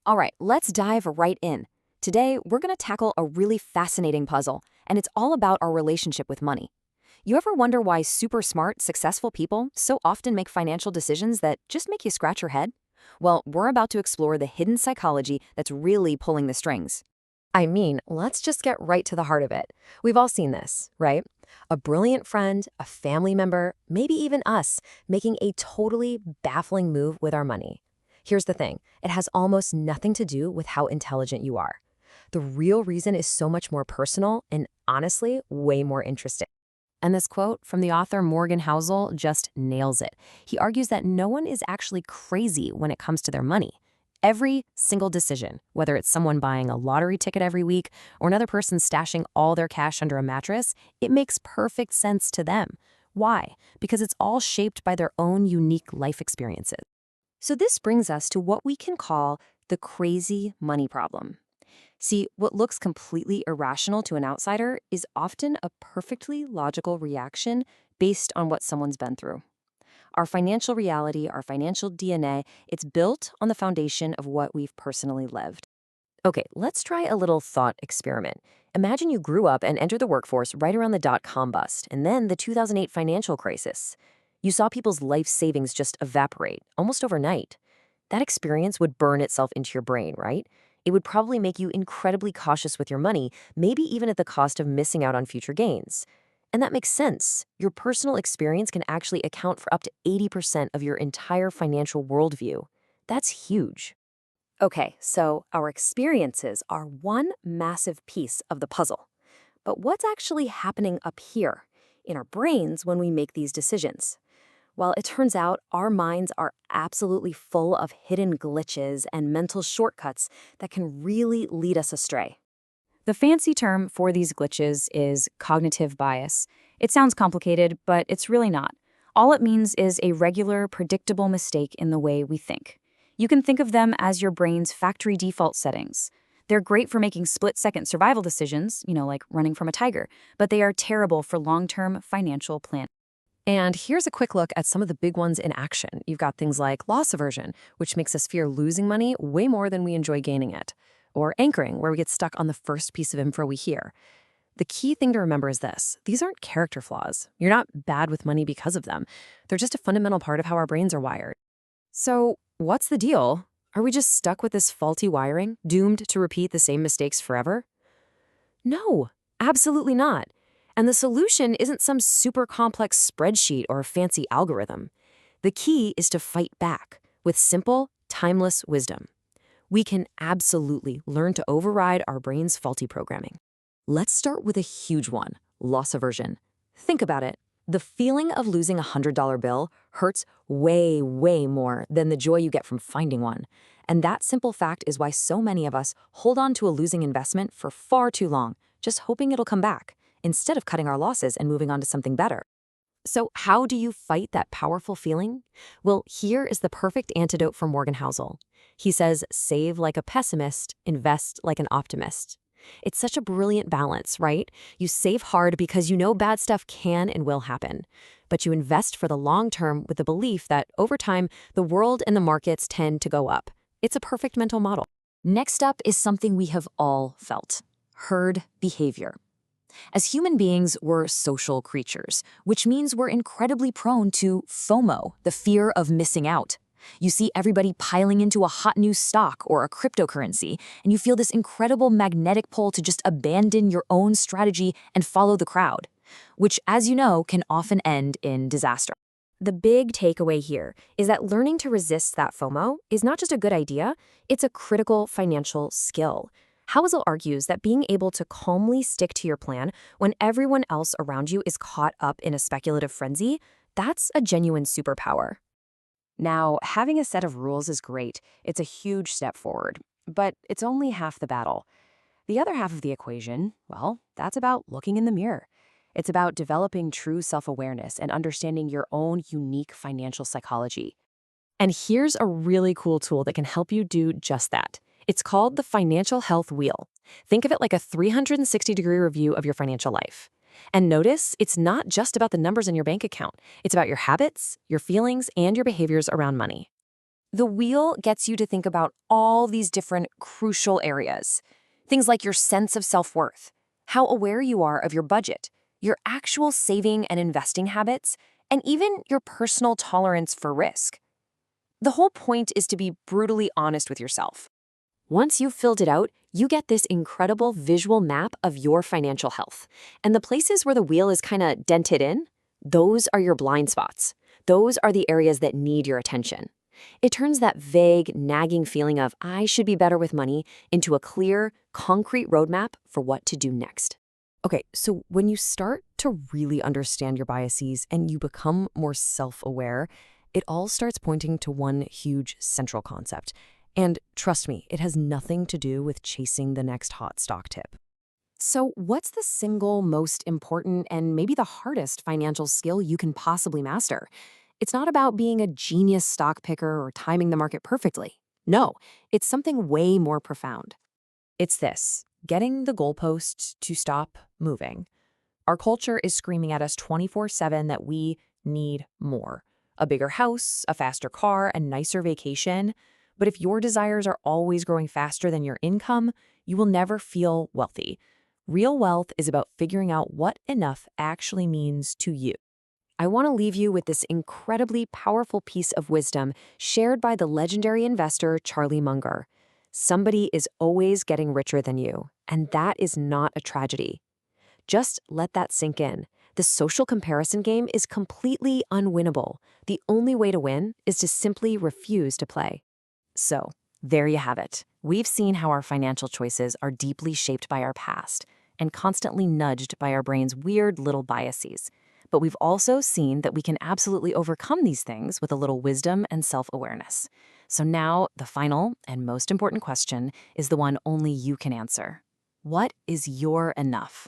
All right, let's dive right in. Today, we're going to tackle a really fascinating puzzle, and it's all about our relationship with money. You ever wonder why super smart, successful people so often make financial decisions that just make you scratch your head? Well, we're about to explore the hidden psychology that's really pulling the strings. I mean, let's just get right to the heart of it. We've all seen this, right? A brilliant friend, a family member, maybe even us, making a totally baffling move with our money. Here's the thing, it has almost nothing to do with how intelligent you are. The real reason is so much more personal and honestly, way more interesting. And this quote from the author Morgan Housel just nails it. He argues that no one is actually crazy when it comes to their money. Every single decision, whether it's someone buying a lottery ticket every week or another person stashing all their cash under a mattress, it makes perfect sense to them. Why? Because it's all shaped by their own unique life experiences. So this brings us to what we can call the crazy money problem. See, what looks completely irrational to an outsider is often a perfectly logical reaction based on what someone's been through. Our financial reality, our financial DNA, it's built on the foundation of what we've personally lived. Okay, let's try a little thought experiment. Imagine you grew up and entered the workforce right around the dot-com bust, and then the 2008 financial crisis. You saw people's life savings just evaporate, almost overnight. That experience would burn itself into your brain, right? It would probably make you incredibly cautious with your money, maybe even at the cost of missing out on future gains. And that makes sense. Your personal experience can actually account for up to 80% of your entire financial worldview. That's huge. Okay, so our experiences are one massive piece of the puzzle. But what's actually happening up here, in our brains, when we make these decisions? Well, it turns out our minds are absolutely full of hidden glitches and mental shortcuts that can really lead us astray. The fancy term for these glitches is cognitive bias. It sounds complicated, but it's really not. All it means is a regular, predictable mistake in the way we think. You can think of them as your brain's factory default settings. They're great for making split-second survival decisions, like running from a tiger, but they are terrible for long-term financial planning. And here's a quick look at some of the big ones in action. You've got things like loss aversion, which makes us fear losing money way more than we enjoy gaining it. Or anchoring, where we get stuck on the first piece of info we hear. The key thing to remember is this. These aren't character flaws. You're not bad with money because of them. They're just a fundamental part of how our brains are wired. So, what's the deal? Are we just stuck with this faulty wiring, doomed to repeat the same mistakes forever? No, absolutely not. And the solution isn't some super complex spreadsheet or a fancy algorithm. The key is to fight back with simple, timeless wisdom. We can absolutely learn to override our brain's faulty programming. Let's start with a huge one, loss aversion. Think about it. The feeling of losing a $100 bill hurts way, way more than the joy you get from finding one. And that simple fact is why so many of us hold on to a losing investment for far too long, just hoping it'll come back, instead of cutting our losses and moving on to something better. So how do you fight that powerful feeling? Well, here is the perfect antidote from Morgan Housel. He says, save like a pessimist, invest like an optimist. It's such a brilliant balance, right? You save hard because you know bad stuff can and will happen. But you invest for the long term with the belief that over time, the world and the markets tend to go up. It's a perfect mental model. Next up is something we have all felt: herd behavior. As human beings, we're social creatures, which means we're incredibly prone to FOMO, the fear of missing out. You see everybody piling into a hot new stock or a cryptocurrency, and you feel this incredible magnetic pull to just abandon your own strategy and follow the crowd, which, as you know, can often end in disaster. The big takeaway here is that learning to resist that FOMO is not just a good idea, it's a critical financial skill. Housel argues that being able to calmly stick to your plan when everyone else around you is caught up in a speculative frenzy, that's a genuine superpower. Now, having a set of rules is great. It's a huge step forward, but it's only half the battle. The other half of the equation, well, that's about looking in the mirror. It's about developing true self-awareness and understanding your own unique financial psychology. And here's a really cool tool that can help you do just that. It's called the Financial Health Wheel. Think of it like a 360-degree review of your financial life. And notice, it's not just about the numbers in your bank account. It's about your habits, your feelings, and your behaviors around money. The wheel gets you to think about all these different crucial areas. Things like your sense of self-worth, how aware you are of your budget, your actual saving and investing habits, and even your personal tolerance for risk. The whole point is to be brutally honest with yourself. Once you've filled it out, you get this incredible visual map of your financial health. And the places where the wheel is kind of dented in, those are your blind spots. Those are the areas that need your attention. It turns that vague, nagging feeling of, I should be better with money, into a clear, concrete roadmap for what to do next. Okay, so when you start to really understand your biases and you become more self-aware, it all starts pointing to one huge central concept. And trust me, it has nothing to do with chasing the next hot stock tip. So, what's the single most important and maybe the hardest financial skill you can possibly master? It's not about being a genius stock picker or timing the market perfectly. No, it's something way more profound. It's this: getting the goalposts to stop moving. Our culture is screaming at us 24/7 that we need more. A bigger house, a faster car, a nicer vacation. But if your desires are always growing faster than your income, you will never feel wealthy. Real wealth is about figuring out what enough actually means to you. I want to leave you with this incredibly powerful piece of wisdom shared by the legendary investor Charlie Munger. Somebody is always getting richer than you, and that is not a tragedy. Just let that sink in. The social comparison game is completely unwinnable. The only way to win is to simply refuse to play. So, there you have it. We've seen how our financial choices are deeply shaped by our past and constantly nudged by our brain's weird little biases. But we've also seen that we can absolutely overcome these things with a little wisdom and self-awareness. So now, the final and most important question is the one only you can answer. What is your enough?